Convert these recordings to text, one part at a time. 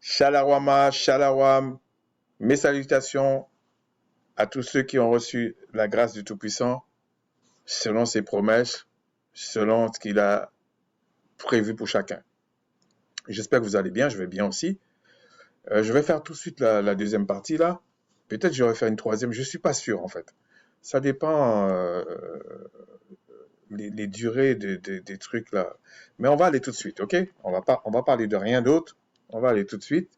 Shalawama, shalawam, mes salutations à tous ceux qui ont reçu la grâce du Tout-Puissant, selon ses promesses, selon ce qu'il a prévu pour chacun. J'espère que vous allez bien, je vais bien aussi. Je vais faire tout de suite la deuxième partie là. Peut-être je vais faire une troisième, je ne suis pas sûr en fait. Ça dépend les durées des trucs là. Mais on va aller tout de suite, ok? On va parler de rien d'autre. On va aller tout de suite.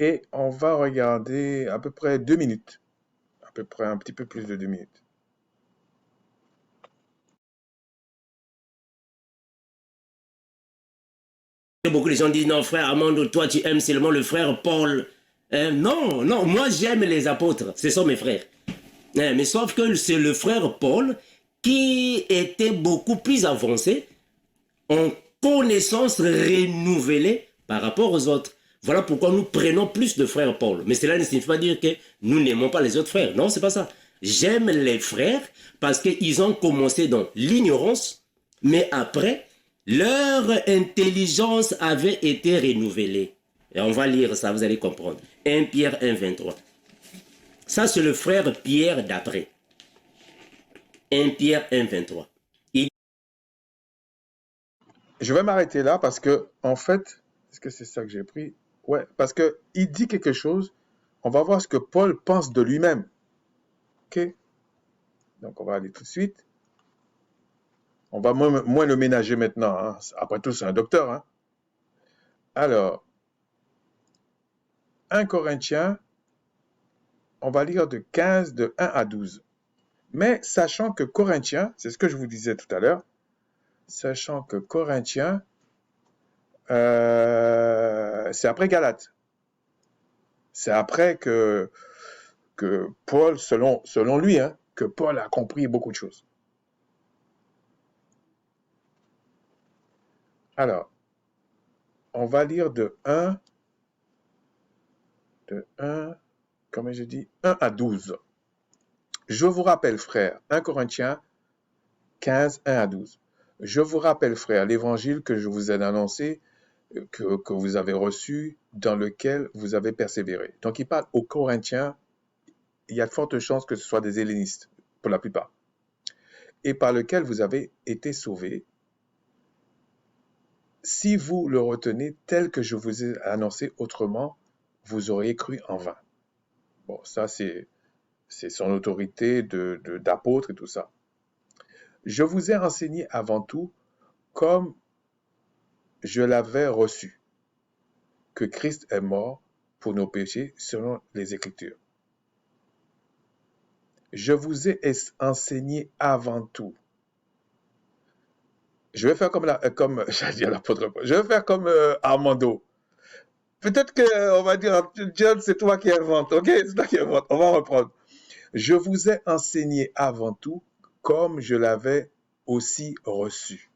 Et on va regarder à peu près 2 minutes. À peu près un petit peu plus de 2 minutes. Beaucoup de gens disent non, frère Armando, toi tu aimes seulement le frère Paul. Non, non, moi j'aime les apôtres, ce sont mes frères. Mais sauf que c'est le frère Paul qui était beaucoup plus avancé en connaissance renouvelée par rapport aux autres. Voilà pourquoi nous prenons plus de frères Paul. Mais cela ne signifie pas dire que nous n'aimons pas les autres frères. Non, c'est pas ça. J'aime les frères parce qu'ils ont commencé dans l'ignorance, mais après, leur intelligence avait été renouvelée. Et on va lire ça, vous allez comprendre. 1 Pierre 1, 23. Ça, c'est le frère Pierre d'après. 1 Pierre 1, 23. Je vais m'arrêter là parce que, en fait, est-ce que c'est ça que j'ai pris? Ouais, parce que il dit quelque chose. On va voir ce que Paul pense de lui-même. Ok? Donc, on va aller tout de suite. On va moins le ménager maintenant. Hein. Après tout, c'est un docteur. Hein. Alors, 1 Corinthiens, on va lire de 15, de 1 à 12. Mais sachant que Corinthiens, c'est ce que je vous disais tout à l'heure, sachant que Corinthiens, c'est après Galates. C'est après que Paul, selon lui, hein, que Paul a compris beaucoup de choses. Alors, on va lire de 1, comme j'ai dit, 1 à 12. Je vous rappelle, frères, 1 Corinthiens 15, 1 à 12. Je vous rappelle, frères, l'évangile que je vous ai annoncé, que vous avez reçu, dans lequel vous avez persévéré. Donc, il parle aux Corinthiens. Il y a de fortes chances que ce soit des hellénistes, pour la plupart, et par lequel vous avez été sauvés, si vous le retenez tel que je vous ai annoncé, autrement, vous auriez cru en vain. Bon, ça, c'est son autorité d'apôtre et tout ça. Je vous ai enseigné avant tout, comme je l'avais reçu, que Christ est mort pour nos péchés selon les Écritures. Je vous ai enseigné avant tout. Je vais faire comme j'allais dire l'apôtre Paul. Je vais faire comme Armando. Peut-être qu'on va dire, John, c'est toi qui inventes, ok? C'est toi qui inventes. On va reprendre. Je vous ai enseigné avant tout, comme je l'avais aussi reçu,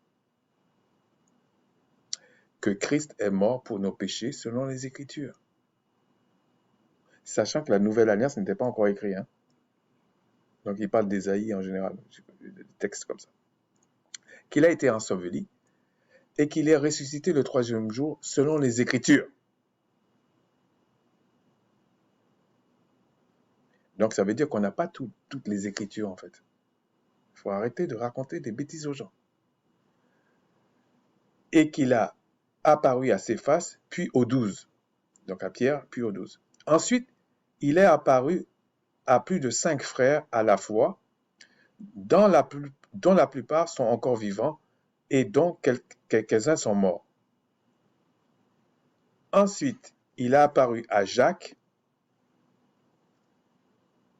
que Christ est mort pour nos péchés selon les Écritures. Sachant que la Nouvelle Alliance n'était pas encore écrite. Hein? Donc il parle d'Ésaïe en général, des textes comme ça. Qu'il a été enseveli et qu'il est ressuscité le 3e jour selon les Écritures. Donc ça veut dire qu'on n'a pas toutes les Écritures en fait. Il faut arrêter de raconter des bêtises aux gens. Et qu'il a apparu à Céphas, puis aux 12. Donc à Pierre, puis aux 12. Ensuite, il est apparu à plus de 5 frères à la fois, dont la plupart sont encore vivants et dont quelques-uns sont morts. Ensuite, il a apparu à Jacques,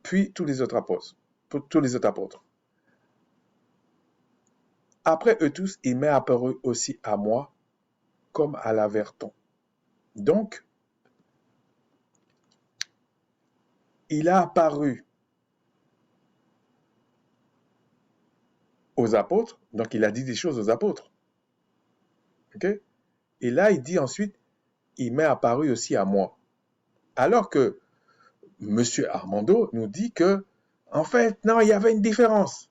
puis tous les autres apôtres. Après eux tous, il m'est apparu aussi à moi, comme à l'averton. Donc, il a apparu aux apôtres, donc il a dit des choses aux apôtres. Okay? Et là, il dit ensuite, il m'est apparu aussi à moi. Alors que M. Armando nous dit que, en fait, non, il y avait une différence.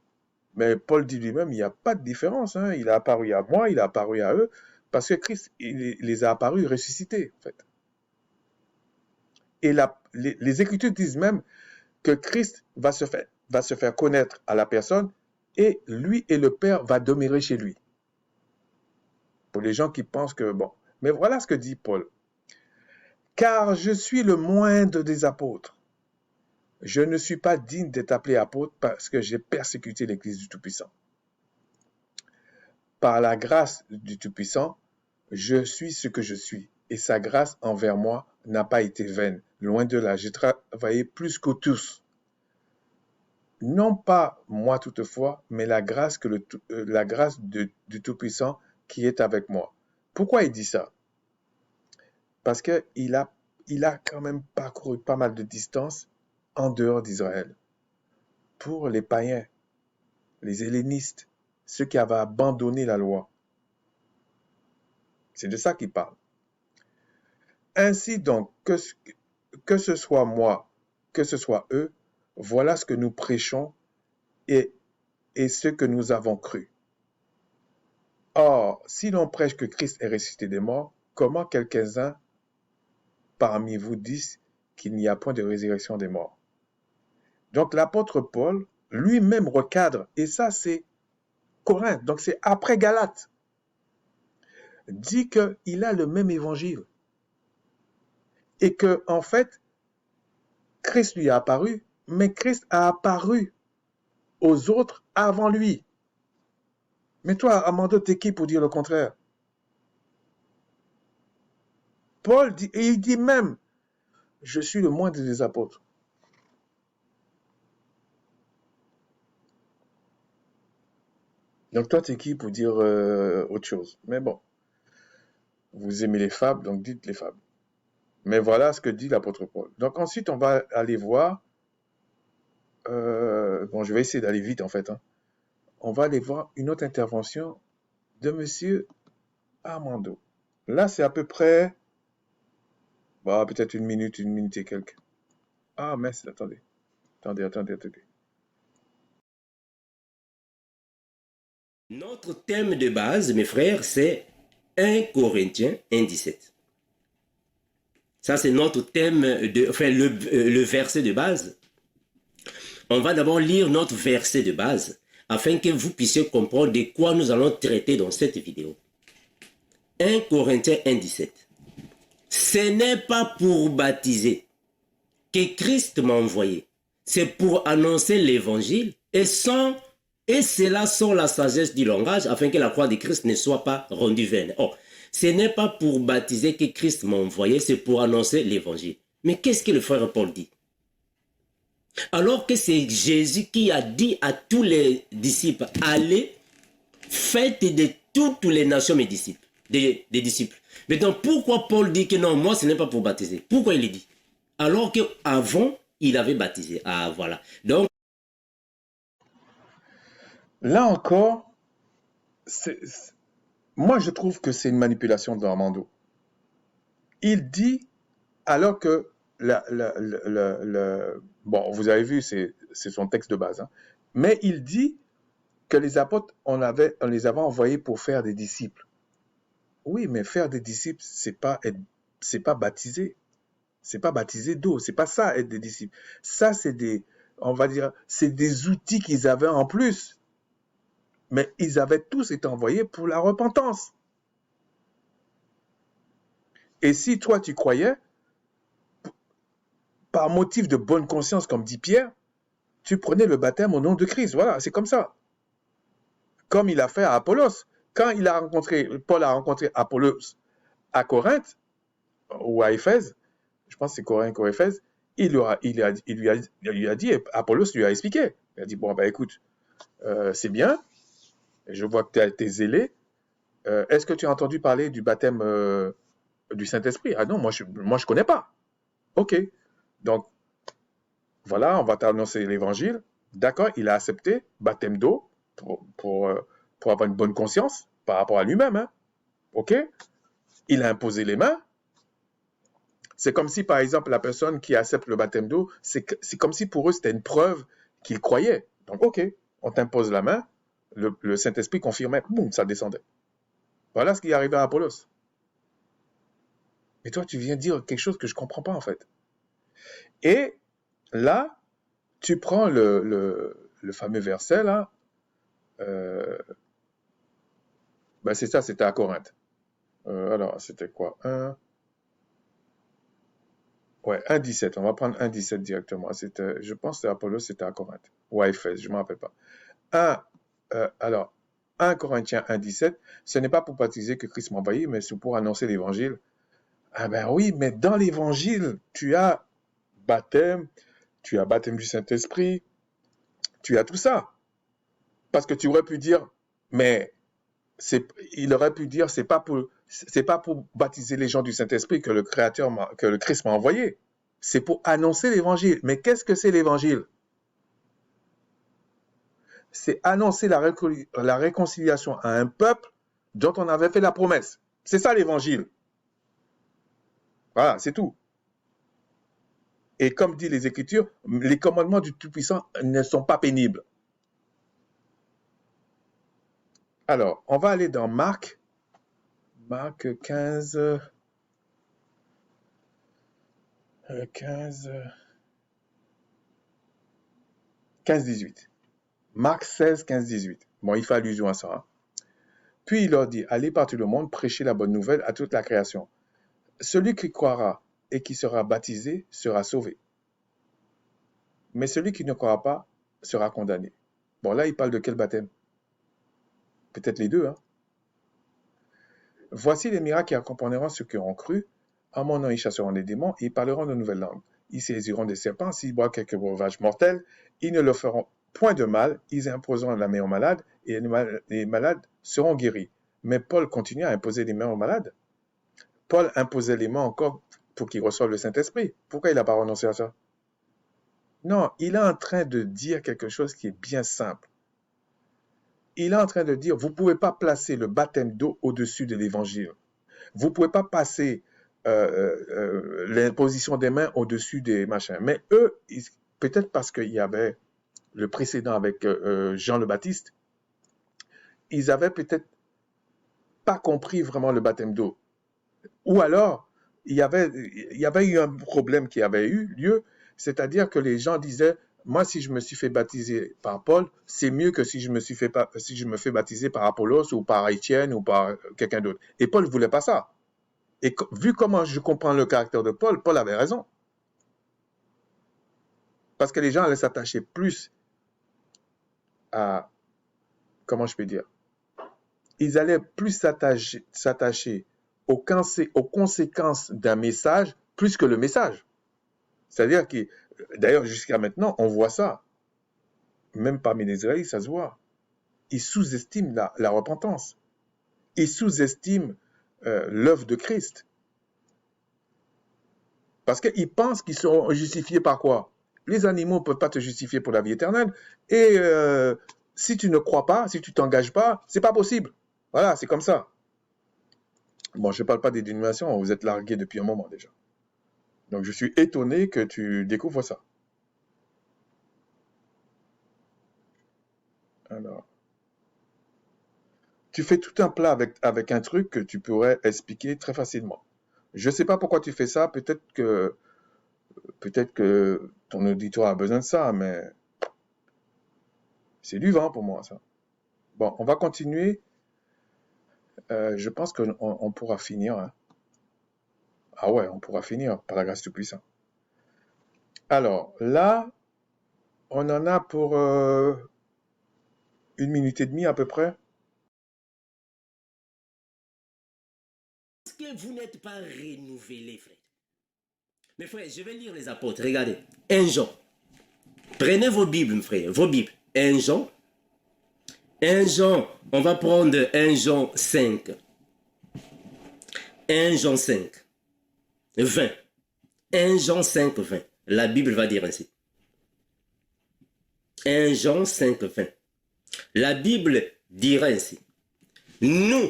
Mais Paul dit lui-même, il n'y a pas de différence. Hein. Il a apparu à moi, il a apparu à eux, parce que Christ, il les a apparus ressuscités, en fait. Et les Écritures disent même que Christ va se faire connaître à la personne et lui et le Père va demeurer chez lui. Pour les gens qui pensent que, bon. Mais voilà ce que dit Paul. Car je suis le moindre des apôtres. Je ne suis pas digne d'être appelé apôtre parce que j'ai persécuté l'Église du Tout-Puissant. Par la grâce du Tout-Puissant, je suis ce que je suis. Et sa grâce envers moi n'a pas été vaine. Loin de là, j'ai travaillé plus que tous. Non pas moi toutefois, mais la grâce du Tout-Puissant qui est avec moi. Pourquoi il dit ça? Parce qu'il a quand même parcouru pas mal de distance en dehors d'Israël. Pour les païens, les hellénistes, ceux qui avaient abandonné la loi. C'est de ça qu'il parle. Ainsi donc, que ce soit moi, que ce soit eux, voilà ce que nous prêchons et ce que nous avons cru. Or, si l'on prêche que Christ est ressuscité des morts, comment quelques-uns parmi vous disent qu'il n'y a point de résurrection des morts? Donc l'apôtre Paul lui-même recadre, et ça c'est Corinthe, donc c'est après Galates, dit qu'il a le même évangile. Et que, en fait, Christ lui a apparu, mais Christ a apparu aux autres avant lui. Mais toi, Armando, t'es qui pour dire le contraire? Paul dit, et il dit même, je suis le moindre des apôtres. Donc toi, t'es qui pour dire autre chose? Mais bon, vous aimez les fables, donc dites les fables. Mais voilà ce que dit l'apôtre Paul. Donc ensuite, on va aller voir, bon, je vais essayer d'aller vite en fait, hein. On va aller voir une autre intervention de monsieur Armando. Là, c'est à peu près, bah, peut-être une minute et quelques. Ah, mais attendez. Notre thème de base, mes frères, c'est 1 Corinthiens 1,17. Ça, c'est notre thème, le verset de base. On va d'abord lire notre verset de base afin que vous puissiez comprendre de quoi nous allons traiter dans cette vidéo. 1 Corinthiens 1,17. Ce n'est pas pour baptiser que Christ m'a envoyé. C'est pour annoncer l'évangile et cela sans la sagesse du langage afin que la croix de Christ ne soit pas rendue vaine. Oh, ce n'est pas pour baptiser que Christ m'a envoyé, c'est pour annoncer l'évangile. Mais qu'est-ce que le frère Paul dit? Alors que c'est Jésus qui a dit à tous les disciples, allez, faites de toutes les nations mes disciples, des disciples. Mais donc pourquoi Paul dit que non, moi ce n'est pas pour baptiser? Pourquoi il le dit? Alors qu'avant, il avait baptisé. Ah voilà. Donc, là encore, moi je trouve que c'est une manipulation d'Armando. Il dit, alors que bon, vous avez vu, c'est son texte de base, hein, mais il dit que les apôtres, on les avait envoyés pour faire des disciples. Oui, mais faire des disciples, c'est pas baptiser. C'est pas baptiser d'eau, c'est pas ça être des disciples. Ça, on va dire, c'est des outils qu'ils avaient en plus. Mais ils avaient tous été envoyés pour la repentance. Et si toi, tu croyais, par motif de bonne conscience, comme dit Pierre, tu prenais le baptême au nom de Christ. Voilà, c'est comme ça. Comme il a fait à Apollos. Quand Paul a rencontré Apollos à Corinthe, ou à Éphèse, je pense que c'est Corinthe ou Éphèse, il lui a dit, Apollos lui a expliqué. Il a dit, bon, ben écoute, c'est bien, je vois que tu as été zélé. Est-ce que tu as entendu parler du baptême du Saint-Esprit? Ah non, moi je connais pas. Ok. Donc, voilà, on va t'annoncer l'évangile. D'accord, il a accepté, baptême d'eau, pour avoir une bonne conscience par rapport à lui-même. Hein. Ok. Il a imposé les mains. C'est comme si, par exemple, la personne qui accepte le baptême d'eau, c'est comme si pour eux, c'était une preuve qu'ils croyaient. Donc, ok, on t'impose la main, le Saint-Esprit confirmait, boum, ça descendait. Voilà ce qui est arrivé à Apollos. Et toi, tu viens dire quelque chose que je ne comprends pas, en fait. Et là, tu prends le fameux verset, là. Ben c'est ça, c'était à Corinthe. Alors, c'était quoi? Ouais, 1,17. On va prendre 1,17 directement. Je pense que Apollos, c'était à Corinthe. Ou à Éphèse, je ne me rappelle pas. Alors, 1 Corinthiens 1,17, ce n'est pas pour baptiser que Christ m'a envoyé, mais c'est pour annoncer l'évangile. Ah ben oui, mais dans l'évangile, tu as baptême du Saint-Esprit, tu as tout ça. Parce que tu aurais pu dire, mais il aurait pu dire, c'est pas pour baptiser les gens du Saint-Esprit que le Christ m'a envoyé. C'est pour annoncer l'évangile. Mais qu'est-ce que c'est l'évangile? C'est annoncer la réconciliation à un peuple dont on avait fait la promesse. C'est ça l'évangile. Voilà, c'est tout. Et comme dit les Écritures, les commandements du Tout-Puissant ne sont pas pénibles. Alors, on va aller dans Marc 15, 18. Marc 16, 15, 18. Bon, il fait allusion à ça. Hein. Puis il leur dit, allez par tout le monde, prêchez la bonne nouvelle à toute la création. Celui qui croira et qui sera baptisé sera sauvé. Mais celui qui ne croira pas sera condamné. Bon, là, il parle de quel baptême? Peut-être les deux. Hein. Voici les miracles qui accompagneront ceux qui auront cru. En mon nom, ils chasseront les démons et ils parleront de nouvelles langues. Ils saisiront des serpents, s'ils boivent quelques breuvages mortels, ils ne leur feront point de mal, ils imposeront la main aux malades et les malades seront guéris. Mais Paul continue à imposer les mains aux malades. Paul imposait les mains encore pour qu'ils reçoivent le Saint-Esprit. Pourquoi il n'a pas renoncé à ça? Non, il est en train de dire quelque chose qui est bien simple. Il est en train de dire, vous ne pouvez pas placer le baptême d'eau au-dessus de l'évangile. Vous ne pouvez pas passer l'imposition des mains au-dessus des machins. Mais eux, peut-être parce qu'il y avait le précédent avec Jean le Baptiste, ils avaient peut-être pas compris vraiment le baptême d'eau. Ou alors, il y avait eu un problème qui avait eu lieu, c'est-à-dire que les gens disaient, moi, si je me suis fait baptiser par Paul, c'est mieux que si je me fais baptiser par Apollos ou par Étienne ou par quelqu'un d'autre. Et Paul ne voulait pas ça. Et vu comment je comprends le caractère de Paul, Paul avait raison. Parce que les gens allaient s'attacher plus à, comment je peux dire, ils allaient plus s'attacher aux conséquences d'un message plus que le message. C'est-à-dire que, d'ailleurs, jusqu'à maintenant, on voit ça. Même parmi les Israélites, ça se voit. Ils sous-estiment la repentance. Ils sous-estiment l'œuvre de Christ. Parce qu'ils pensent qu'ils seront justifiés par quoi? Les animaux ne peuvent pas te justifier pour la vie éternelle. Et si tu ne crois pas, si tu ne t'engages pas, c'est pas possible. Voilà, c'est comme ça. Bon, je ne parle pas des dénominations, vous êtes largués depuis un moment déjà. Donc, je suis étonné que tu découvres ça. Alors, tu fais tout un plat avec un truc que tu pourrais expliquer très facilement. Je ne sais pas pourquoi tu fais ça, peut-être que ton auditoire a besoin de ça, mais c'est du vent pour moi, ça. Bon, on va continuer. Je pense qu'on pourra finir. Hein. Ah ouais, on pourra finir par la grâce du puissant. Alors, là, on en a pour 1 minute et demie à peu près. Est-ce que vous n'êtes pas renouvelés, frère? Mes frères, je vais lire les apôtres. Regardez. 1 Jean. Prenez vos Bibles, frère. Vos Bibles. 1 Jean. 1 Jean. On va prendre 1 Jean 5. 1 Jean 5. 20. 1 Jean 5, 20. La Bible va dire ainsi. 1 Jean 5, 20. La Bible dira ainsi. Nous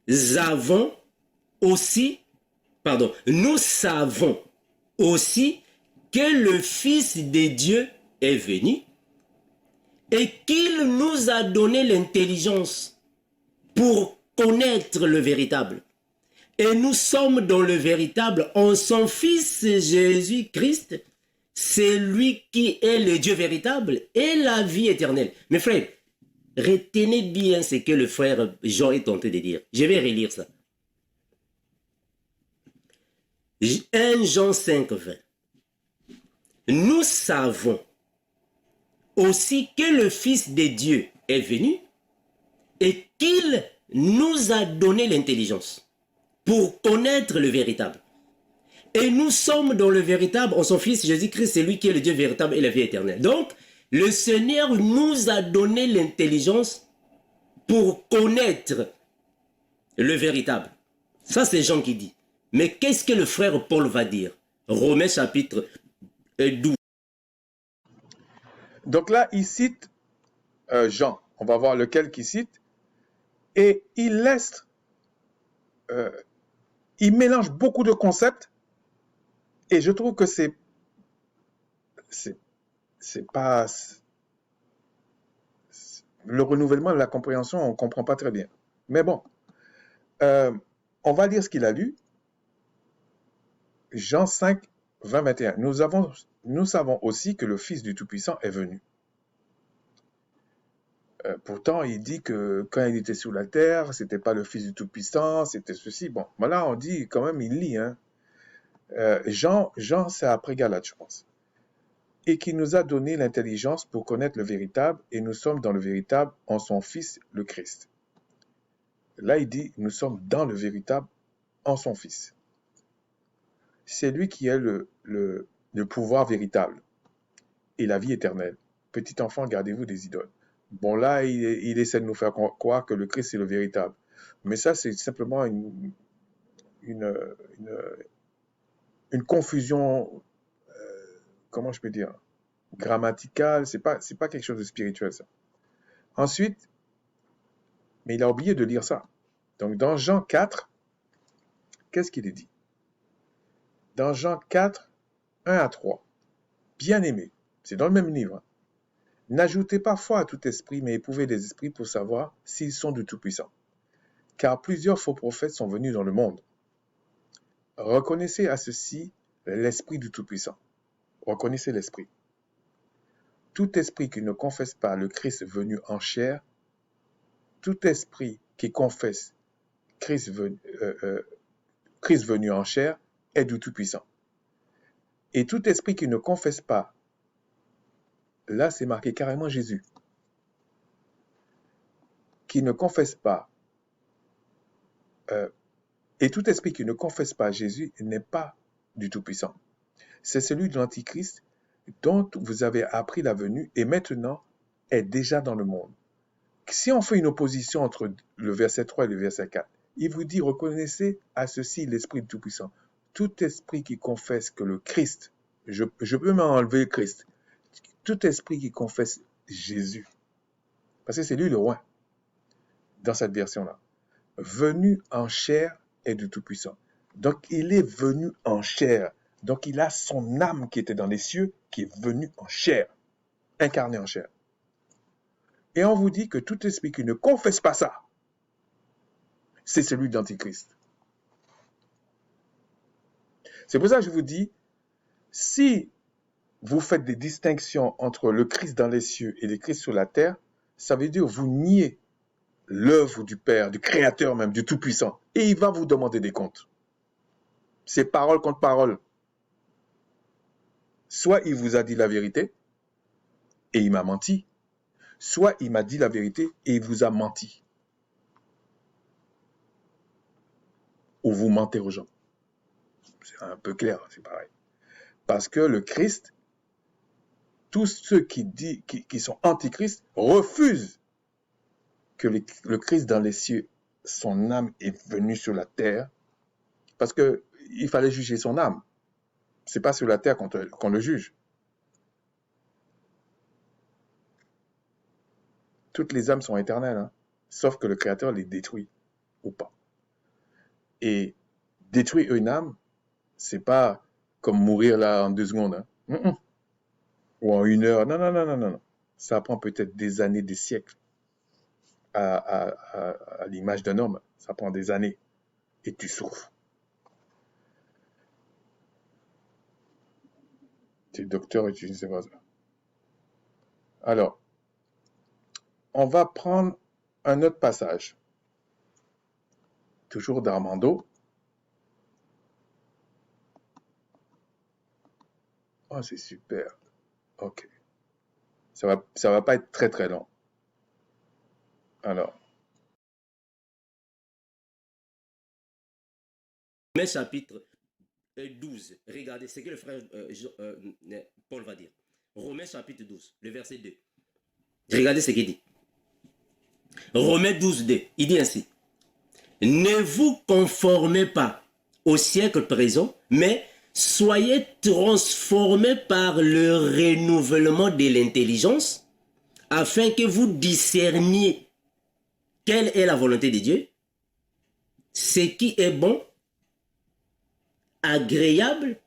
savons aussi que le Fils de Dieu est venu et qu'il nous a donné l'intelligence pour connaître le véritable. Et nous sommes dans le véritable en son Fils Jésus-Christ. C'est lui qui est le Dieu véritable et la vie éternelle. Mes frères, retenez bien ce que le frère Jean est tenté de dire. Je vais relire ça. 1 Jean 5, 20. Nous savons aussi que le Fils de Dieu est venu et qu'il nous a donné l'intelligence pour connaître le véritable. Et nous sommes dans le véritable en son Fils Jésus-Christ, c'est lui qui est le Dieu véritable et la vie éternelle. Donc, le Seigneur nous a donné l'intelligence pour connaître le véritable. Ça, c'est Jean qui dit. Mais qu'est-ce que le frère Paul va dire? Romains chapitre 12. Donc là, il cite Jean. On va voir lequel qu'il cite. Et il laisse... il mélange beaucoup de concepts. Et je trouve que c'est pas... Le renouvellement de la compréhension, on ne comprend pas très bien. Mais bon, on va lire ce qu'il a lu. Jean 5, 20, 21. Nous savons aussi que le Fils du Tout-Puissant est venu. Pourtant, il dit que quand il était sur la terre, ce n'était pas le Fils du Tout-Puissant, c'était ceci. Bon, voilà, on dit quand même, il lit. Hein. Jean, c'est après Galate, je pense. Et qui nous a donné l'intelligence pour connaître le véritable, et nous sommes dans le véritable en son Fils, le Christ. Là, il dit, nous sommes dans le véritable en son Fils. C'est lui qui est le pouvoir véritable et la vie éternelle. Petit enfant, gardez-vous des idoles. Bon, là, il essaie de nous faire croire que le Christ est le véritable. Mais ça, c'est simplement une confusion, comment je peux dire, grammaticale. C'est pas quelque chose de spirituel, ça. Ensuite, mais il a oublié de lire ça. Donc, dans Jean 4, qu'est-ce qu'il est dit? Dans Jean 4, 1 à 3. Bien-aimés, c'est dans le même livre. Hein. N'ajoutez pas foi à tout esprit, mais éprouvez les esprits pour savoir s'ils sont du Tout-Puissant. Car plusieurs faux prophètes sont venus dans le monde. Reconnaissez à ceci l'esprit du Tout-Puissant. Reconnaissez l'esprit. Tout esprit qui ne confesse pas le Christ venu en chair, tout esprit qui confesse Christ venu en chair est du Tout-Puissant. Et tout esprit qui ne confesse pas, là c'est marqué carrément Jésus, qui ne confesse pas, et tout esprit qui ne confesse pas Jésus n'est pas du Tout-Puissant. C'est celui de l'Antichrist dont vous avez appris la venue et maintenant est déjà dans le monde. Si on fait une opposition entre le verset 3 et le verset 4, il vous dit, reconnaissez à ceci l'Esprit du Tout-Puissant. Tout esprit qui confesse que le Christ, je peux m'enlever le Christ, tout esprit qui confesse Jésus, parce que c'est lui le roi, dans cette version-là, venu en chair est du Tout-Puissant. Donc il est venu en chair, donc il a son âme qui était dans les cieux, qui est venue en chair, incarnée en chair. Et on vous dit que tout esprit qui ne confesse pas ça, c'est celui de l'Antichrist. C'est pour ça que je vous dis, si vous faites des distinctions entre le Christ dans les cieux et le Christ sur la terre, ça veut dire que vous niez l'œuvre du Père, du Créateur même, du Tout-Puissant. Et il va vous demander des comptes. C'est parole contre parole. Soit il vous a dit la vérité et il m'a menti, soit il m'a dit la vérité et il vous a menti. Ou vous mentez aux gens. C'est un peu clair, c'est pareil. Parce que le Christ, tous ceux qui sont antichrist refusent que le Christ dans les cieux, son âme est venue sur la terre, parce qu'il fallait juger son âme. C'est pas sur la terre qu'on le juge. Toutes les âmes sont éternelles, hein, sauf que le Créateur les détruit ou pas. Et détruire une âme, c'est pas comme mourir là en 2 secondes, hein. Ou en 1 heure. Non. Ça prend peut-être des années, des siècles à l'image d'un homme. Ça prend des années. Et tu souffres. Tu es docteur et tu ne sais pas ça. Alors, on va prendre un autre passage. Toujours d'Armando. Oh, c'est super. Ok. Ça va pas être très très long. Alors, Romains chapitre 12. Regardez ce que le frère Paul va dire. Romains chapitre 12, le verset 2. Regardez ce qu'il dit. Romains 12, 2. Il dit ainsi. Ne vous conformez pas au siècle présent, mais soyez transformés par le renouvellement de l'intelligence, afin que vous discerniez quelle est la volonté de Dieu, ce qui est bon, agréable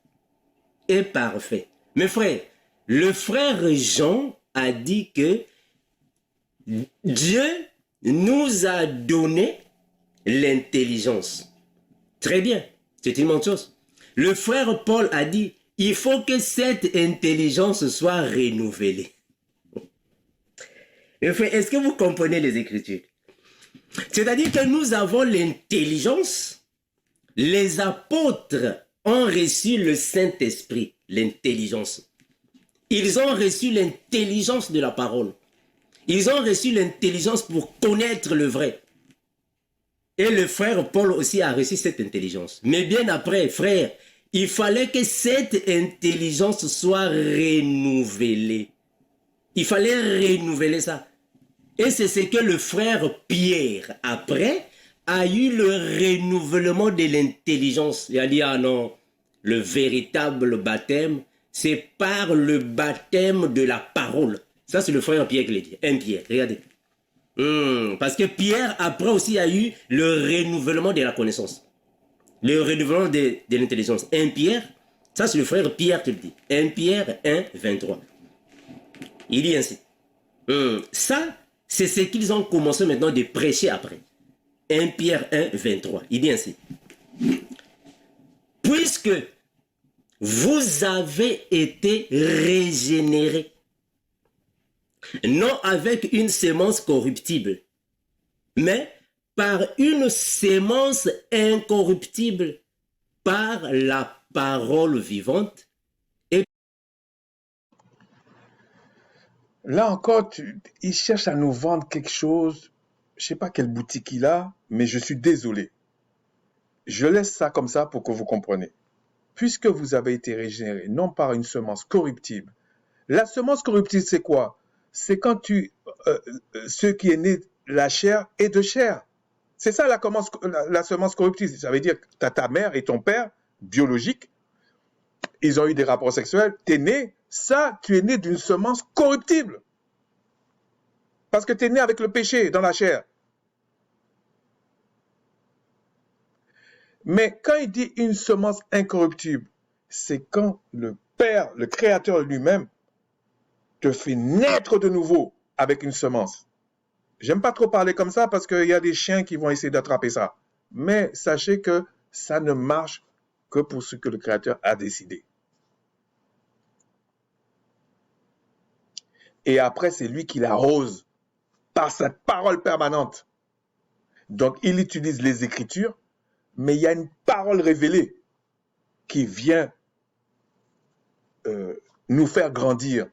et parfait. Mes frères, le frère Jean a dit que Dieu nous a donné l'intelligence. Très bien, c'est une bonne chose. Le frère Paul a dit, il faut que cette intelligence soit renouvelée. Mes frères, est-ce que vous comprenez les Écritures? C'est-à-dire que nous avons l'intelligence. Les apôtres ont reçu le Saint-Esprit, l'intelligence. Ils ont reçu l'intelligence de la parole. Ils ont reçu l'intelligence pour connaître le vrai. Et le frère Paul aussi a reçu cette intelligence. Mais bien après, frère, il fallait que cette intelligence soit renouvelée. Il fallait renouveler ça. Et c'est ce que le frère Pierre, après, a eu le renouvellement de l'intelligence. Il a dit, ah non, le véritable baptême, c'est par le baptême de la parole. Ça, c'est le frère Pierre qui l'a dit. Un Pierre, regardez. Parce que Pierre, après aussi, a eu le renouvellement de la connaissance. Le renouvellement de l'intelligence. Un Pierre, ça, c'est le frère Pierre qui le dit. 1 Pierre 1, 23. Il dit ainsi. Ça, c'est ce qu'ils ont commencé maintenant de prêcher après. 1 Pierre 1, 23. Il dit ainsi. Puisque vous avez été régénérés, non avec une sémence corruptible, mais par une sémence incorruptible, par la parole vivante. Et là encore, il cherche à nous vendre quelque chose. Je ne sais pas quelle boutique il a, mais je suis désolé. Je laisse ça comme ça pour que vous compreniez. Puisque vous avez été régénéré, non par une semence corruptible. La semence corruptible, c'est quoi? C'est quand ce qui est né de la chair est de chair. C'est ça la semence corruptible. Ça veut dire que ta mère et ton père, biologiques, ils ont eu des rapports sexuels, tu es né, tu es né d'une semence corruptible. Parce que tu es né avec le péché dans la chair. Mais quand il dit une semence incorruptible, c'est quand le Père, le Créateur lui-même, te fait naître de nouveau avec une semence. J'aime pas trop parler comme ça parce qu'il y a des chiens qui vont essayer d'attraper ça. Mais sachez que ça ne marche que pour ce que le Créateur a décidé. Et après, c'est lui qui l'arrose par sa parole permanente. Donc, il utilise les Écritures, mais il y a une parole révélée qui vient nous faire grandir.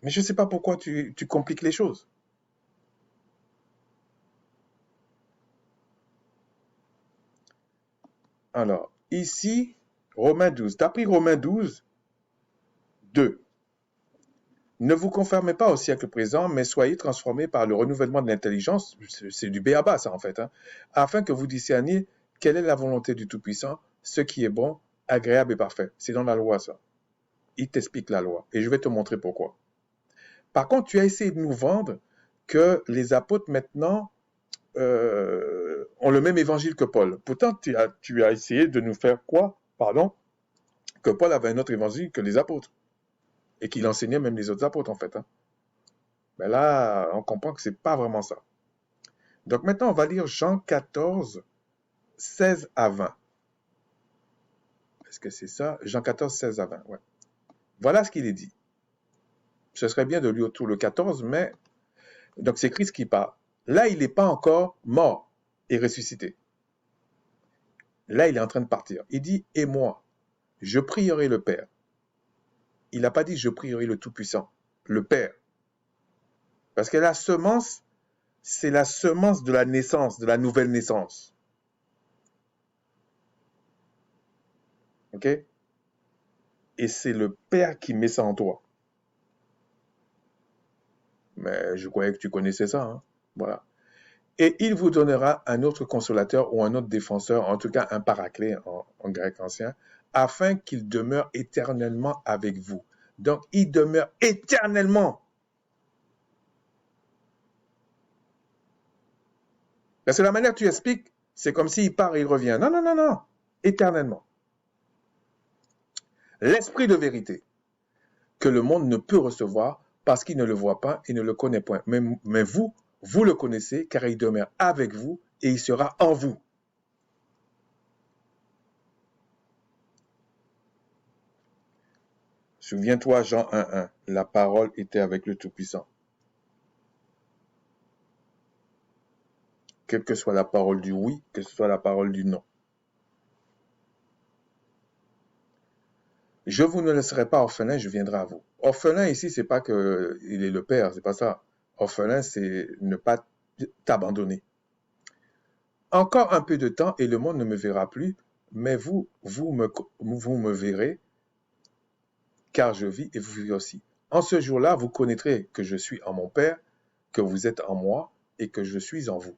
Mais je ne sais pas pourquoi tu compliques les choses. Alors, ici, Romains 12. Tu as pris Romains 12, 2. Ne vous conformez pas au siècle présent, mais soyez transformés par le renouvellement de l'intelligence. C'est du béaba, ça, en fait. Afin que vous discerniez quelle est la volonté du Tout-Puissant, ce qui est bon, agréable et parfait. C'est dans la loi, ça. Il t'explique la loi. Et je vais te montrer pourquoi. Par contre, tu as essayé de nous vendre que les apôtres, maintenant, ont le même évangile que Paul. Pourtant, tu as essayé de nous faire quoi? Pardon? Que Paul avait un autre évangile que les apôtres. Et qu'il enseignait même les autres apôtres, en fait. Mais là, on comprend que c'est pas vraiment ça. Donc maintenant, on va lire Jean 14, 16 à 20. Est-ce que c'est ça? Jean 14, 16 à 20, ouais. Voilà ce qu'il est dit. Ce serait bien de lire tout le 14, mais... Donc c'est Christ qui parle. Là, il n'est pas encore mort et ressuscité. Là, il est en train de partir. Il dit, et moi, je prierai le Père. Il n'a pas dit, je prierai le Tout-Puissant, le Père. Parce que la semence, c'est la semence de la naissance, de la nouvelle naissance. OK? Et c'est le Père qui met ça en toi. Mais je croyais que tu connaissais ça, hein? Voilà. Et il vous donnera un autre consolateur ou un autre défenseur, en tout cas un paraclet en grec ancien, afin qu'il demeure éternellement avec vous. Donc, il demeure éternellement. Parce que la manière que tu expliques, c'est comme s'il part et il revient. Non, non, non, non. Éternellement. L'esprit de vérité que le monde ne peut recevoir parce qu'il ne le voit pas et ne le connaît point. Mais vous, vous le connaissez car il demeure avec vous et il sera en vous. Souviens-toi, Jean 1.1, la parole était avec le Tout-Puissant. Quelle que soit la parole du oui, que ce soit la parole du non. Je vous ne laisserai pas orphelin, je viendrai à vous. Orphelin ici, c'est pas que il est le père, c'est pas ça. Orphelin, c'est ne pas t'abandonner. Encore un peu de temps et le monde ne me verra plus, mais vous me verrez, car je vis et vous vivez aussi. En ce jour-là, vous connaîtrez que je suis en mon Père, que vous êtes en moi et que je suis en vous.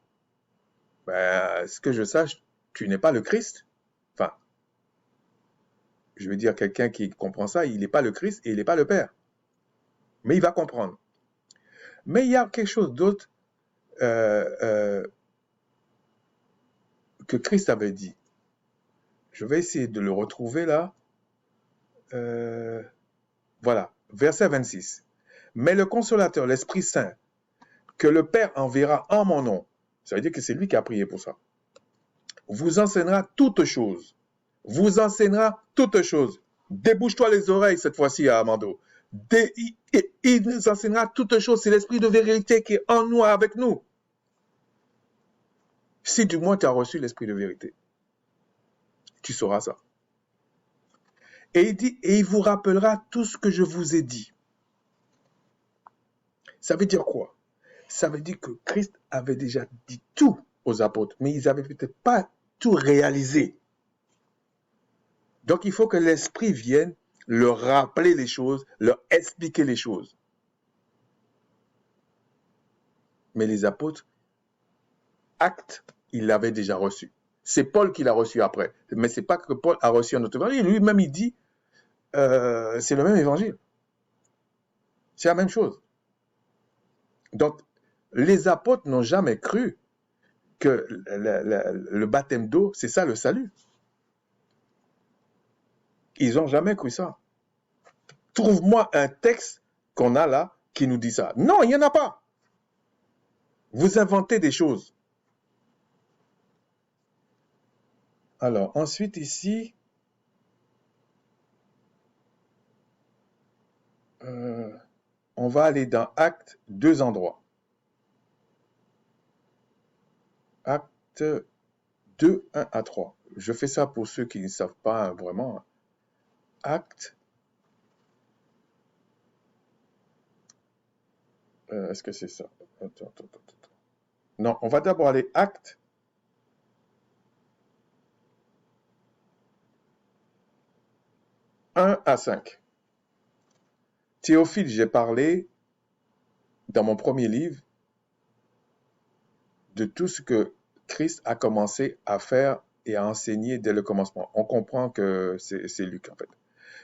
Ben, ce que je sache, tu n'es pas le Christ. Enfin, je veux dire, quelqu'un qui comprend ça, il n'est pas le Christ et il n'est pas le Père. Mais il va comprendre. Mais il y a quelque chose d'autre que Christ avait dit. Je vais essayer de le retrouver là. Voilà, verset 26. Mais le consolateur, l'Esprit Saint, que le Père enverra en mon nom, ça veut dire que c'est lui qui a prié pour ça, vous enseignera toutes choses. Vous enseignera toutes choses. Débouche-toi les oreilles cette fois-ci à Amando. Il nous enseignera toutes choses. C'est l'Esprit de vérité qui est en nous, avec nous. Si du moins tu as reçu l'Esprit de vérité, tu sauras ça. Et il dit, et il vous rappellera tout ce que je vous ai dit. Ça veut dire quoi? Ça veut dire que Christ avait déjà dit tout aux apôtres, mais ils n'avaient peut-être pas tout réalisé. Donc il faut que l'Esprit vienne leur rappeler les choses, leur expliquer les choses. Mais les apôtres, acte, ils l'avaient déjà reçu. C'est Paul qui l'a reçu après. Mais c'est pas que Paul a reçu un autre évangile. Lui-même, il dit, c'est le même évangile. C'est la même chose. Donc, les apôtres n'ont jamais cru que le baptême d'eau, c'est ça le salut. Ils n'ont jamais cru ça. Trouve-moi un texte qu'on a là qui nous dit ça. Non, il n'y en a pas. Vous inventez des choses. Alors, ensuite ici, on va aller dans Actes, 2 endroits. Actes 2, 1 à 3. Je fais ça pour ceux qui ne savent pas vraiment. Actes. Est-ce que c'est ça? Attends. Non, on va d'abord aller Actes. « 1 à 5. Théophile, j'ai parlé dans mon premier livre de tout ce que Christ a commencé à faire et à enseigner dès le commencement. On comprend que c'est Luc en fait.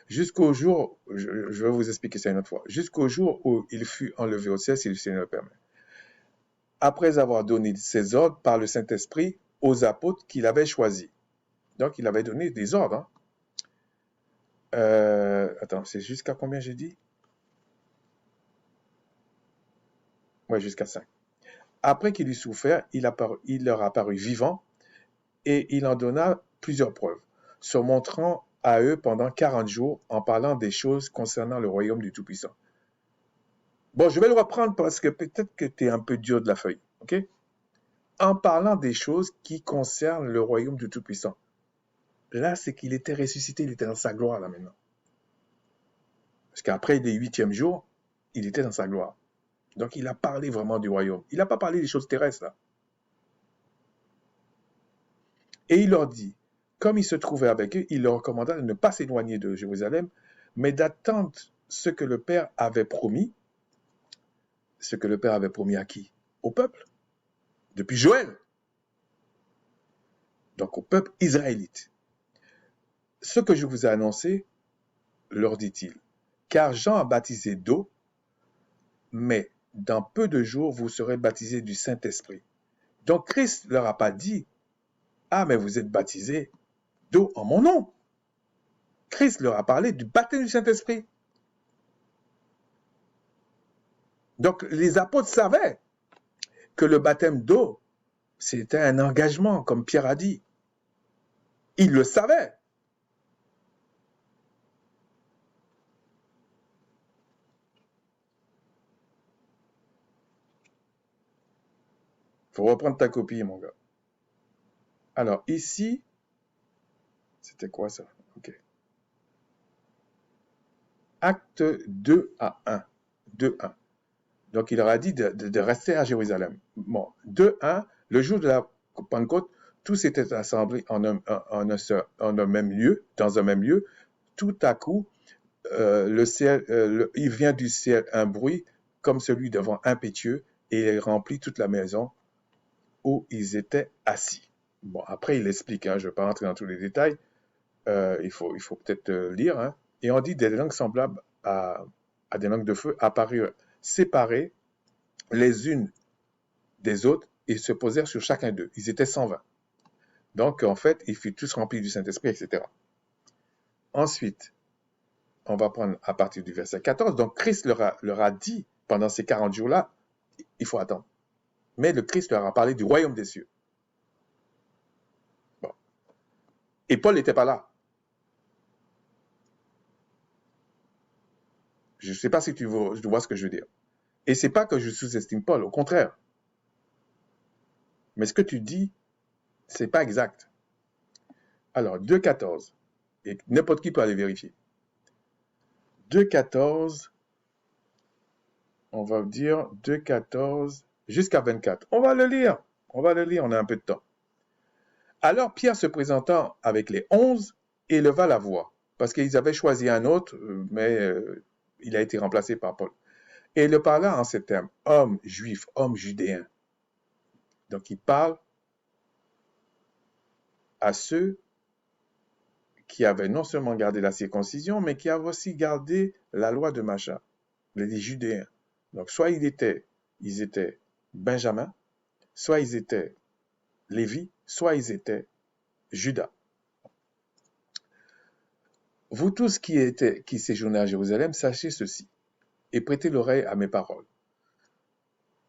Jusqu'au jour, je vais vous expliquer ça une autre fois, jusqu'au jour où il fut enlevé au ciel si le Seigneur le permet. Après avoir donné ses ordres par le Saint-Esprit aux apôtres qu'il avait choisis. Donc il avait donné des ordres. Attends, c'est jusqu'à combien j'ai dit? Ouais, jusqu'à 5. Après qu'il eut souffert, il leur apparut vivant et il en donna plusieurs preuves, se montrant à eux pendant 40 jours en parlant des choses concernant le royaume du Tout-Puissant. Bon, je vais le reprendre parce que peut-être que tu es un peu dur de la feuille, ok? En parlant des choses qui concernent le royaume du Tout-Puissant. Là, c'est qu'il était ressuscité, il était dans sa gloire là maintenant. Parce qu'après les 8e jours, il était dans sa gloire. Donc, il a parlé vraiment du royaume. Il n'a pas parlé des choses terrestres là. Et il leur dit, comme il se trouvait avec eux, il leur recommanda de ne pas s'éloigner de Jérusalem, mais d'attendre ce que le Père avait promis. Ce que le Père avait promis à qui? Au peuple. Depuis Joël. Donc au peuple israélite. Ce que je vous ai annoncé, leur dit-il, car Jean a baptisé d'eau, mais dans peu de jours, vous serez baptisés du Saint-Esprit. Donc Christ ne leur a pas dit, ah, mais vous êtes baptisés d'eau en mon nom. Christ leur a parlé du baptême du Saint-Esprit. Donc les apôtres savaient que le baptême d'eau, c'était un engagement, comme Pierre a dit. Ils le savaient. Il faut reprendre ta copie, mon gars. Alors, ici, c'était quoi ça? Ok. Acte 2 à 1. 2-1. Donc, il leur a dit de rester à Jérusalem. Bon, 2-1, le jour de la Pentecôte, tous étaient assemblés en un même lieu, dans un même lieu. Tout à coup, le ciel, il vient du ciel un bruit comme celui d'un vent impétueux et il remplit toute la maison où ils étaient assis. Bon, après, il explique, hein, je ne vais pas rentrer dans tous les détails, il faut peut-être lire, hein. Et on dit des langues semblables à des langues de feu apparurent séparées les unes des autres et se posèrent sur chacun d'eux. Ils étaient 120. Donc, en fait, ils furent tous remplis du Saint-Esprit, etc. Ensuite, on va prendre à partir du verset 14. Donc, Christ leur a dit, pendant ces 40 jours-là, il faut attendre. Mais le Christ leur a parlé du royaume des cieux. Bon. Et Paul n'était pas là. Je ne sais pas si tu vois ce que je veux dire. Et ce n'est pas que je sous-estime Paul, au contraire. Mais ce que tu dis, ce n'est pas exact. Alors, 2,14. Et n'importe qui peut aller vérifier. 2,14, on va dire 2,14 jusqu'à 24. On va le lire, on a un peu de temps. Alors Pierre se présentant avec les 11 éleva la voix, parce qu'ils avaient choisi un autre, mais il a été remplacé par Paul. Et il parla en ces termes, homme juif, homme judéen. Donc il parle à ceux qui avaient non seulement gardé la circoncision, mais qui avaient aussi gardé la loi de Macha, les Judéens. Donc soit ils étaient Benjamin, soit ils étaient Lévi, soit ils étaient Judas. Vous tous qui séjournez à Jérusalem, sachez ceci, et prêtez l'oreille à mes paroles.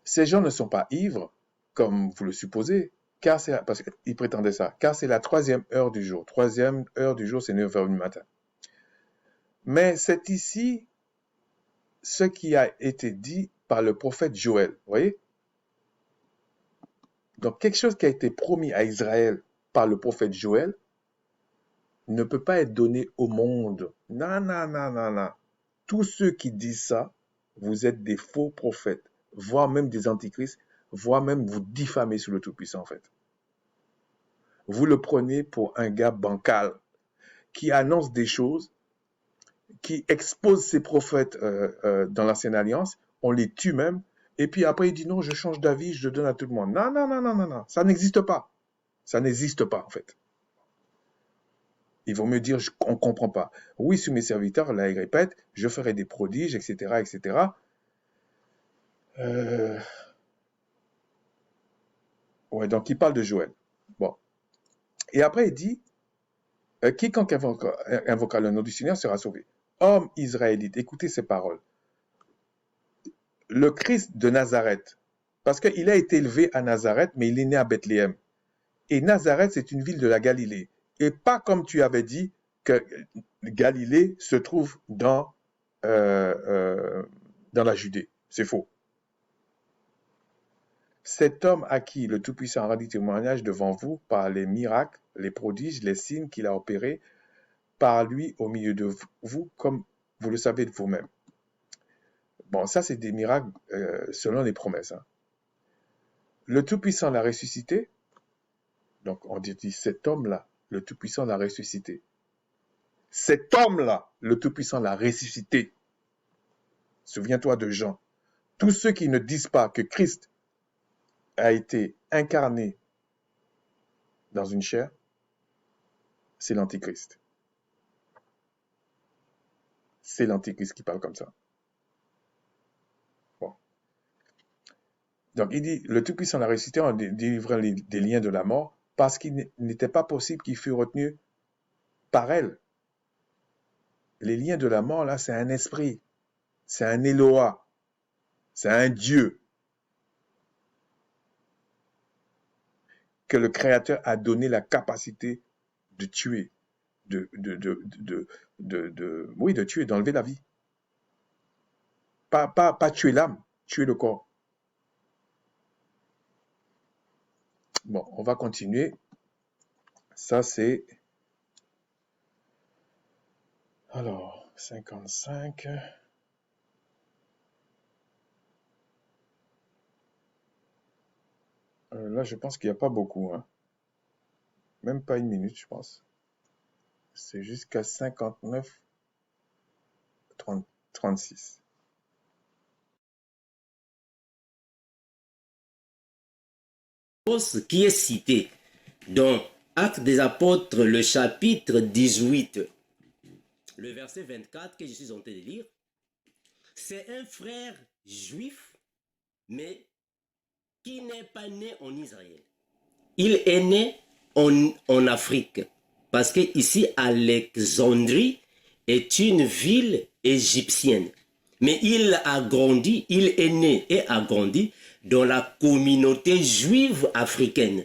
Ces gens ne sont pas ivres, comme vous le supposez, parce qu'ils prétendaient ça, car c'est la 3e heure du jour. 3e heure du jour, c'est 9h du matin. Mais c'est ici ce qui a été dit par le prophète Joël. Vous voyez? Donc, quelque chose qui a été promis à Israël par le prophète Joël ne peut pas être donné au monde. Non, non, non, non, non. Tous ceux qui disent ça, vous êtes des faux prophètes, voire même des antichrists, voire même vous diffamez sur le Tout-Puissant, en fait. Vous le prenez pour un gars bancal qui annonce des choses, qui expose ses prophètes dans l'Ancienne Alliance, on les tue même, et puis après il dit non, je change d'avis, je donne à tout le monde. Non, non, non, non, non, non, ça n'existe pas. Ça n'existe pas, en fait. Ils vont me dire, on ne comprend pas. Oui, sur mes serviteurs, là, ils répètent, je ferai des prodiges, etc., etc. Ouais, donc il parle de Joël. Bon. Et après, il dit, quiconque invoquera le nom du Seigneur sera sauvé. Homme israélite, écoutez ces paroles. le Christ de Nazareth, parce qu'il a été élevé à Nazareth, mais il est né à Bethléem. Et Nazareth, c'est une ville de la Galilée. Et pas comme tu avais dit que Galilée se trouve dans la Judée. C'est faux. Cet homme à qui le Tout-Puissant a rendu témoignage devant vous par les miracles, les prodiges, les signes qu'il a opérés par lui au milieu de vous, comme vous le savez de vous-même. Bon, ça, c'est des miracles selon les promesses. Hein. Le Tout-Puissant l'a ressuscité. Donc, on dit cet homme-là, le Tout-Puissant l'a ressuscité. Cet homme-là, le Tout-Puissant l'a ressuscité. Souviens-toi de Jean. Tous ceux qui ne disent pas que Christ a été incarné dans une chair, c'est l'Antichrist. C'est l'Antichrist qui parle comme ça. Bon. Donc, il dit, le Tout-Puissant l'a ressuscité en délivrant des liens de la mort parce qu'il n'était pas possible qu'il fût retenu par elle. Les liens de la mort, là, c'est un esprit. C'est un Eloah. C'est un Dieu que le Créateur a donné la capacité de tuer, de tuer, d'enlever la vie. Pas tuer l'âme, tuer le corps. Bon, on va continuer. Ça, c'est... Alors, 55... là, je pense qu'il n'y a pas beaucoup. Hein. Même pas une minute, je pense. C'est jusqu'à 59, 36. Qui est cité dans Actes des Apôtres, le chapitre 18, le verset 24 que je suis en train de lire, c'est un frère juif, mais qui n'est pas né en Israël. Il est né en Afrique, parce que ici, Alexandrie est une ville égyptienne. Mais il est né et a grandi dans la communauté juive africaine.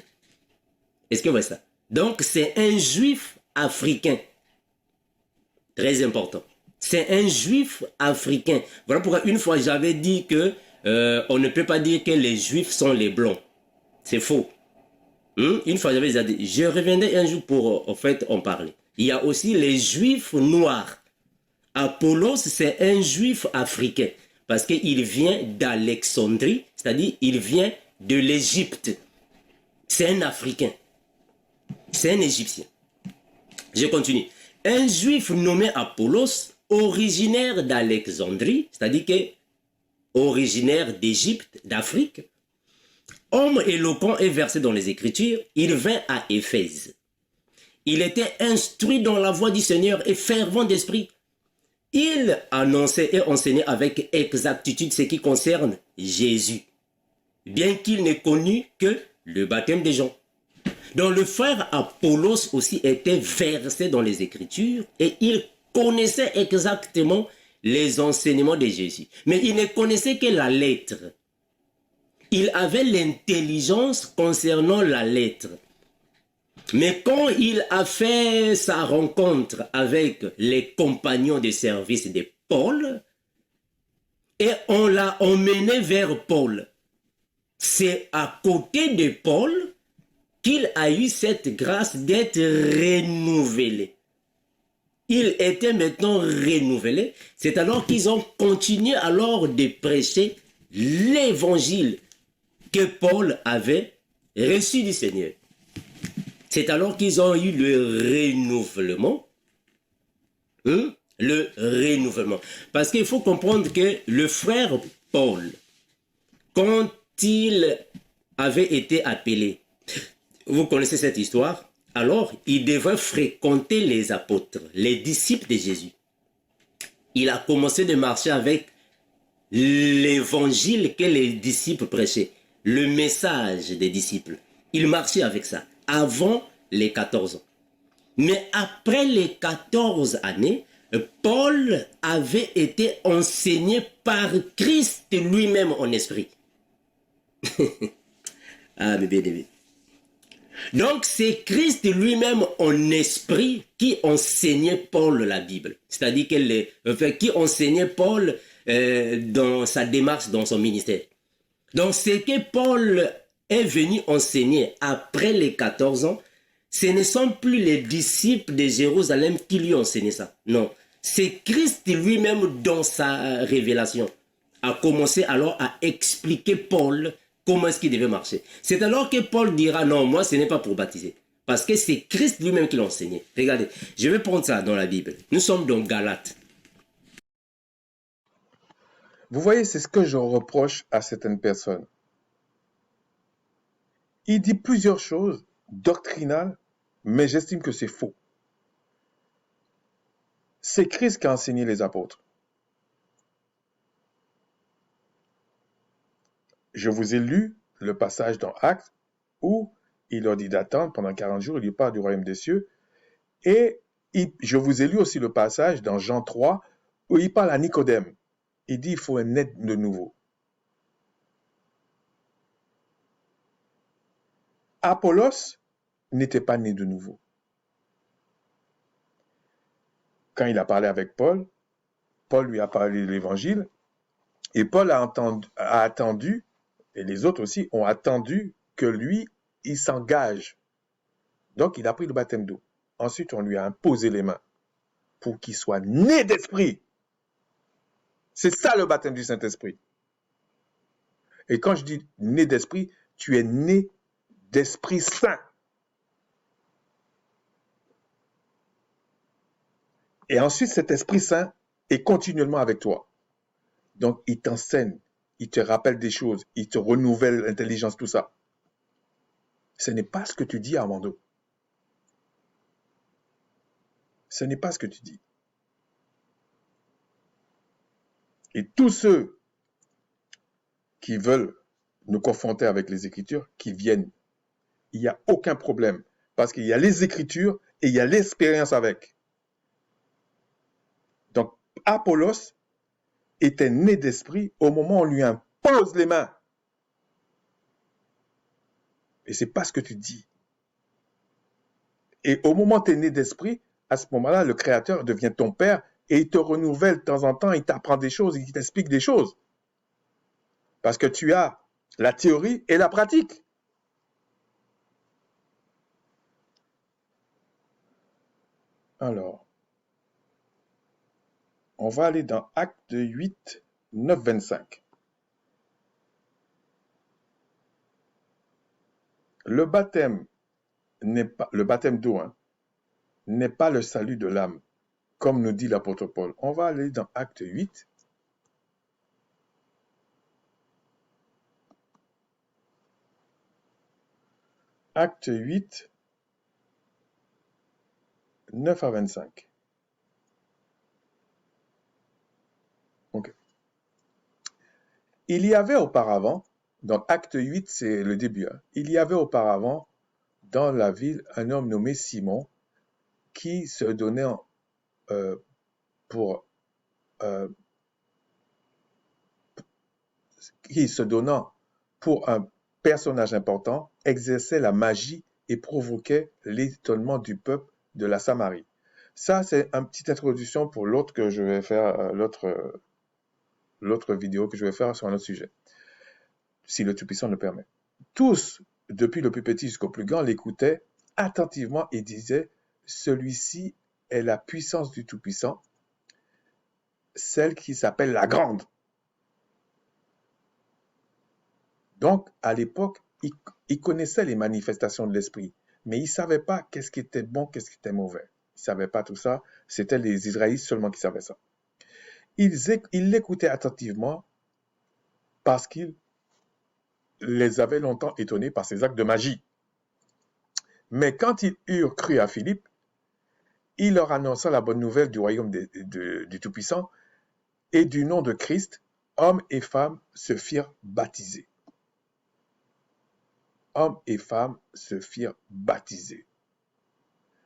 Est-ce que vous voyez ça? Donc, c'est un juif africain. Très important. C'est un juif africain. Voilà pourquoi une fois j'avais dit que on ne peut pas dire que les juifs sont les blancs. C'est faux. Une fois j'avais dit, je reviendrai un jour pour en fait en parler. Il y a aussi les juifs noirs. Apollos, c'est un juif africain parce qu'il vient d'Alexandrie, c'est-à-dire il vient de l'Égypte. C'est un Africain. C'est un Égyptien. Je continue. Un juif nommé Apollos, originaire d'Alexandrie, c'est-à-dire que originaire d'Égypte, d'Afrique, homme éloquent et versé dans les Écritures, il vint à Éphèse. Il était instruit dans la voie du Seigneur et fervent d'esprit. Il annonçait et enseignait avec exactitude ce qui concerne Jésus, bien qu'il n'ait connu que le baptême des gens. Donc le frère Apollos aussi était versé dans les Écritures et il connaissait exactement les enseignements de Jésus. Mais il ne connaissait que la lettre. Il avait l'intelligence concernant la lettre. Mais quand il a fait sa rencontre avec les compagnons de service de Paul, et on l'a emmené vers Paul, c'est à côté de Paul qu'il a eu cette grâce d'être renouvelé. Il était maintenant renouvelé. C'est alors qu'ils ont continué alors de prêcher l'évangile que Paul avait reçu du Seigneur. C'est alors qu'ils ont eu le renouvellement. Le renouvellement. Parce qu'il faut comprendre que le frère Paul, quand il avait été appelé, vous connaissez cette histoire, alors il devait fréquenter les apôtres, les disciples de Jésus. Il a commencé de marcher avec l'évangile que les disciples prêchaient, le message des disciples. Il marchait avec ça avant les 14 ans. Mais après les 14 années, Paul avait été enseigné par Christ lui-même en esprit. Ah, mes bien-aimés. Donc, c'est Christ lui-même en esprit qui enseignait Paul la Bible. C'est-à-dire qui enseignait Paul dans sa démarche, dans son ministère. Donc, ce que Paul est venu enseigner après les 14 ans, ce ne sont plus les disciples de Jérusalem qui lui ont enseigné ça. Non, c'est Christ lui-même dans sa révélation a commencé alors à expliquer Paul comment est-ce qu'il devait marcher. C'est alors que Paul dira non, moi ce n'est pas pour baptiser. Parce que c'est Christ lui-même qui l'a enseigné. Regardez, je vais prendre ça dans la Bible. Nous sommes dans Galates. Vous voyez, c'est ce que je reproche à certaines personnes. Il dit plusieurs choses doctrinales, mais j'estime que c'est faux. C'est Christ qui a enseigné les apôtres. Je vous ai lu le passage dans Actes où il leur dit d'attendre pendant 40 jours, il lui parle du royaume des cieux. Et je vous ai lu aussi le passage dans Jean 3 où il parle à Nicodème. Il dit il faut un naître de nouveau. Apollos n'était pas né de nouveau. Quand il a parlé avec Paul, Paul lui a parlé de l'évangile et Paul a attendu, et les autres aussi ont attendu que lui, il s'engage. Donc, il a pris le baptême d'eau. Ensuite, on lui a imposé les mains pour qu'il soit né d'esprit. C'est ça le baptême du Saint-Esprit. Et quand je dis né d'esprit, tu es né d'Esprit Saint. Et ensuite, cet Esprit Saint est continuellement avec toi. Donc, il t'enseigne, il te rappelle des choses, il te renouvelle l'intelligence, tout ça. Ce n'est pas ce que tu dis, Armando. Ce n'est pas ce que tu dis. Et tous ceux qui veulent nous confronter avec les Écritures, qui viennent, il n'y a aucun problème. Parce qu'il y a les Écritures et il y a l'expérience avec. Donc, Apollos était né d'esprit au moment où on lui impose les mains. Et c'est pas ce que tu dis. Et au moment où tu es né d'esprit, à ce moment-là, le Créateur devient ton Père et il te renouvelle de temps en temps, il t'apprend des choses, il t'explique des choses. Parce que tu as la théorie et la pratique. Alors, on va aller dans Acte 8, 9, 25. Le baptême d'eau, n'est pas le salut de l'âme, comme nous dit l'apôtre Paul. On va aller dans Acte 8. Acte 8, 9 à 25. Ok. Il y avait auparavant, dans Acte 8, c'est le début, il y avait auparavant dans la ville un homme nommé Simon qui se donnait qui se donnant pour un personnage important, exerçait la magie et provoquait l'étonnement du peuple de la Samarie. Ça, c'est une petite introduction pour l'autre que je vais faire, l'autre vidéo que je vais faire sur un autre sujet, si le Tout-Puissant le permet. Tous, depuis le plus petit jusqu'au plus grand, l'écoutaient attentivement et disaient « Celui-ci est la puissance du Tout-Puissant, celle qui s'appelle la Grande. » Donc, à l'époque, ils connaissaient les manifestations de l'esprit, mais ils ne savaient pas qu'est-ce qui était bon, qu'est-ce qui était mauvais. Ils ne savaient pas tout ça. C'était les Israélites seulement qui savaient ça. Ils l'écoutaient attentivement parce qu'ils les avaient longtemps étonnés par ses actes de magie. Mais quand ils eurent cru à Philippe, il leur annonça la bonne nouvelle du royaume du Tout-Puissant et du nom de Christ, hommes et femmes se firent baptiser. Hommes et femmes se firent baptiser.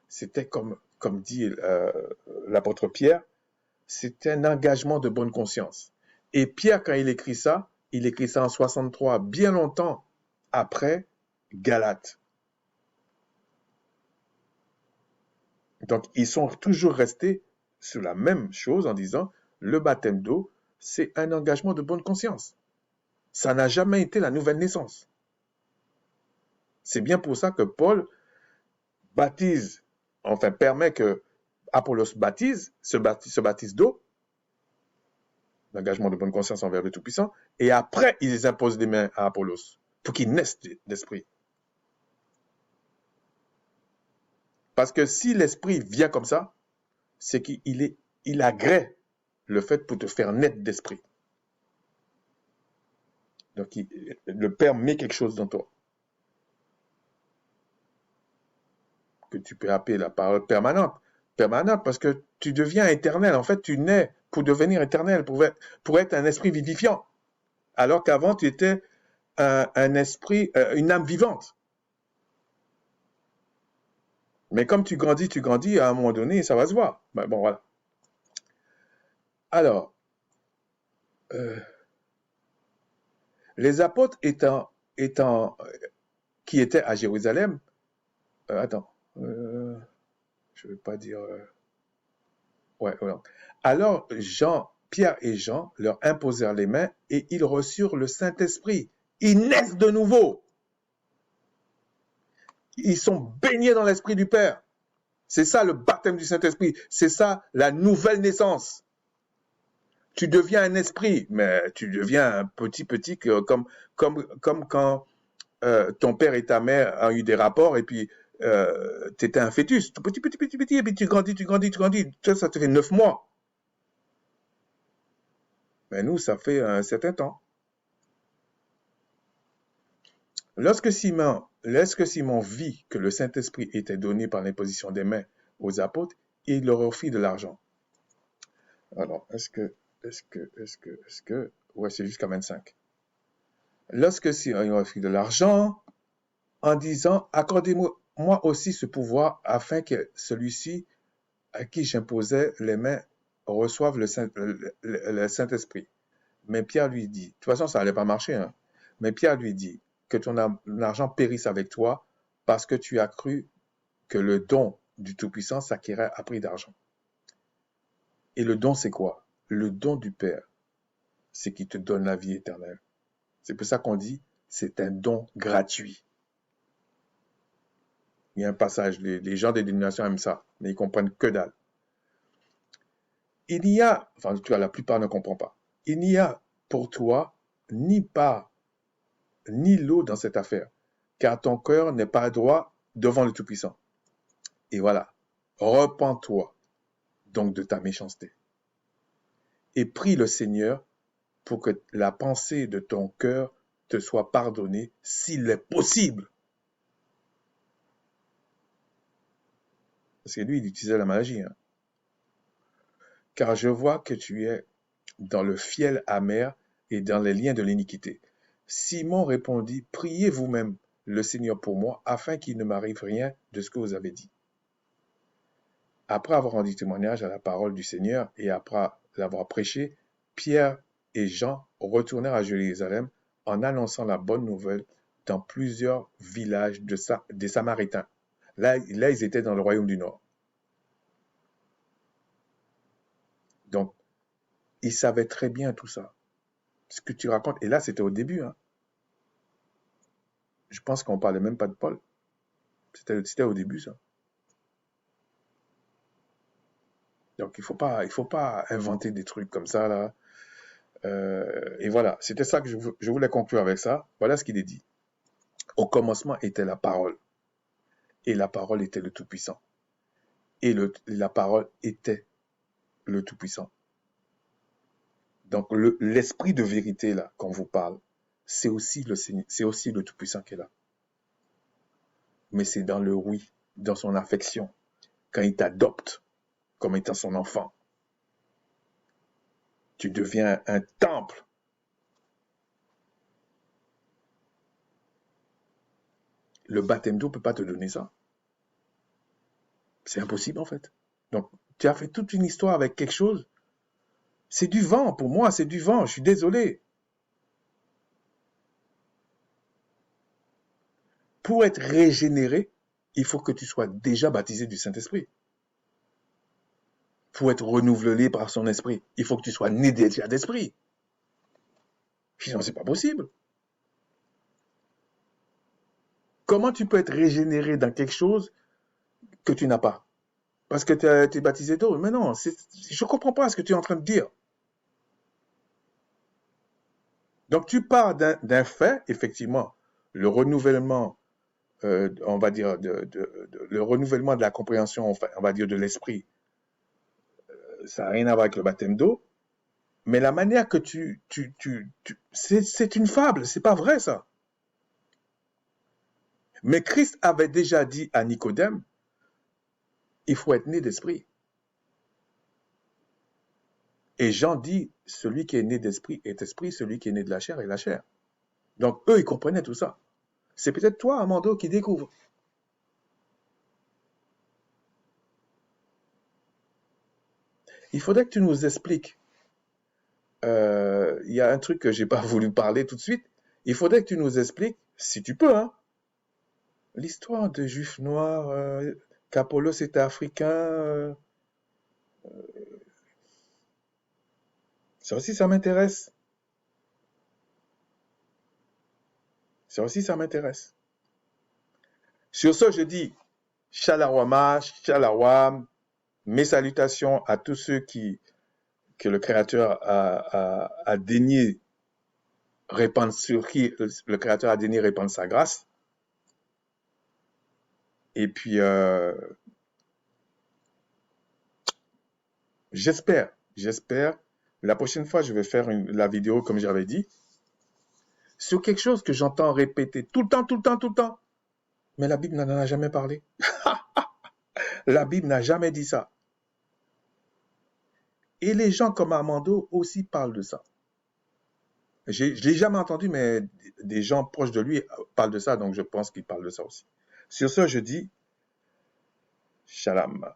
C'était comme dit l'apôtre Pierre, c'est un engagement de bonne conscience. Et Pierre, quand il écrit ça en 63, bien longtemps après Galates. Donc, ils sont toujours restés sur la même chose en disant, le baptême d'eau, c'est un engagement de bonne conscience. Ça n'a jamais été la nouvelle naissance. C'est bien pour ça que Paul baptise, enfin permet que Apollos se baptise d'eau, l'engagement de bonne conscience envers le Tout-Puissant, et après, ils imposent les mains à Apollos pour qu'il naisse d'esprit. Parce que si l'esprit vient comme ça, c'est qu'il agrée le fait pour te faire naître d'esprit. Donc, le Père met quelque chose dans toi. Que tu peux appeler la parole permanente. Permanente parce que tu deviens éternel. En fait, tu nais pour devenir éternel, pour être un esprit vivifiant. Alors qu'avant, tu étais un esprit, une âme vivante. Mais comme tu grandis, à un moment donné, ça va se voir. Ben, bon, voilà. Alors, les apôtres qui étaient à Jérusalem, attends, je ne veux pas dire... ouais. Alors, Pierre et Jean leur imposèrent les mains et ils reçurent le Saint-Esprit. Ils naissent de nouveau. Ils sont baignés dans l'Esprit du Père. C'est ça le baptême du Saint-Esprit. C'est ça la nouvelle naissance. Tu deviens un esprit, mais tu deviens un petit, comme quand ton père et ta mère ont eu des rapports et puis tu étais un fœtus, tout petit, et puis tu grandis. Ça te fait 9 mois. Mais nous, ça fait un certain temps. Lorsque Simon vit que le Saint-Esprit était donné par l'imposition des mains aux apôtres, il leur offrit de l'argent. Alors, ouais, c'est jusqu'à 25. Lorsque Simon leur offrit de l'argent, en disant, accordez-moi aussi ce pouvoir afin que celui-ci à qui j'imposais les mains reçoive le Saint-Esprit. Mais Pierre lui dit, de toute façon, ça n'allait pas marcher, hein. Mais Pierre lui dit, que ton argent périsse avec toi parce que tu as cru que le don du Tout-Puissant s'acquérait à prix d'argent. Et le don, c'est quoi? Le don du Père, c'est qu'il te donne la vie éternelle. C'est pour ça qu'on dit, c'est un don gratuit. Il y a un passage, les gens des dénominations aiment ça, mais ils comprennent que dalle. En tout cas, la plupart ne comprennent pas. Il n'y a pour toi ni part ni l'eau dans cette affaire, car ton cœur n'est pas droit devant le Tout-Puissant. Et voilà, repens-toi donc de ta méchanceté. Et prie le Seigneur pour que la pensée de ton cœur te soit pardonnée s'il est possible. Parce que lui, il utilisait la magie. Hein. Car je vois que tu es dans le fiel amer et dans les liens de l'iniquité. Simon répondit, priez vous-même le Seigneur pour moi, afin qu'il ne m'arrive rien de ce que vous avez dit. Après avoir rendu témoignage à la parole du Seigneur et après l'avoir prêché, Pierre et Jean retournèrent à Jérusalem en annonçant la bonne nouvelle dans plusieurs villages des Samaritains. Là, ils étaient dans le royaume du Nord. Donc, ils savaient très bien tout ça. Ce que tu racontes, et là, c'était au début. Hein. Je pense qu'on ne parlait même pas de Paul. C'était au début, ça. Donc, il faut pas inventer des trucs comme ça, là. Et voilà, c'était ça que je voulais conclure avec ça. Voilà ce qu'il est dit. Au commencement était la parole. Et la parole était le Tout-Puissant. Et la parole était le Tout-Puissant. Donc, l'esprit de vérité, là, qu'on vous parle, c'est aussi le Tout-Puissant qui est là. Mais c'est dans le oui, dans son affection, quand il t'adopte comme étant son enfant. Tu deviens un temple. Le baptême d'eau ne peut pas te donner ça. C'est impossible, en fait. Donc, tu as fait toute une histoire avec quelque chose C'est du vent, pour moi, c'est du vent, je suis désolé. Pour être régénéré, il faut que tu sois déjà baptisé du Saint-Esprit. Pour être renouvelé par son esprit, il faut que tu sois né déjà d'esprit. Sinon, c'est pas possible. Comment tu peux être régénéré dans quelque chose que tu n'as pas? Parce que tu es baptisé d'eau. Mais non, je ne comprends pas ce que tu es en train de dire. Donc, tu pars d'un fait, effectivement, le renouvellement, on va dire, le renouvellement de la compréhension, enfin, on va dire, de l'esprit, ça n'a rien à voir avec le baptême d'eau. Mais la manière que c'est une fable, c'est pas vrai ça. Mais Christ avait déjà dit à Nicodème, il faut être né d'esprit. Et Jean dit, celui qui est né d'esprit est esprit, celui qui est né de la chair est la chair. Donc eux, ils comprenaient tout ça. C'est peut-être toi, Amando, qui découvre. Il faudrait que tu nous expliques. Il y a un truc que j'ai pas voulu parler tout de suite. Il faudrait que tu nous expliques, si tu peux, hein, l'histoire de Juifs noirs, qu'Apollos était africain. Ça aussi, ça m'intéresse. Ça aussi, ça m'intéresse. Sur ce, je dis Shalawama, Shalawam, mes salutations à tous ceux que le Créateur a daigné répandre, sur qui le Créateur a daigné répandre sa grâce. Et puis, j'espère, la prochaine fois, je vais faire la vidéo, comme j'avais dit, sur quelque chose que j'entends répéter tout le temps. Mais la Bible n'en a jamais parlé. La Bible n'a jamais dit ça. Et les gens comme Armando aussi parlent de ça. Je ne l'ai jamais entendu, mais des gens proches de lui parlent de ça, donc je pense qu'ils parlent de ça aussi. Sur ce, je dis Shalom.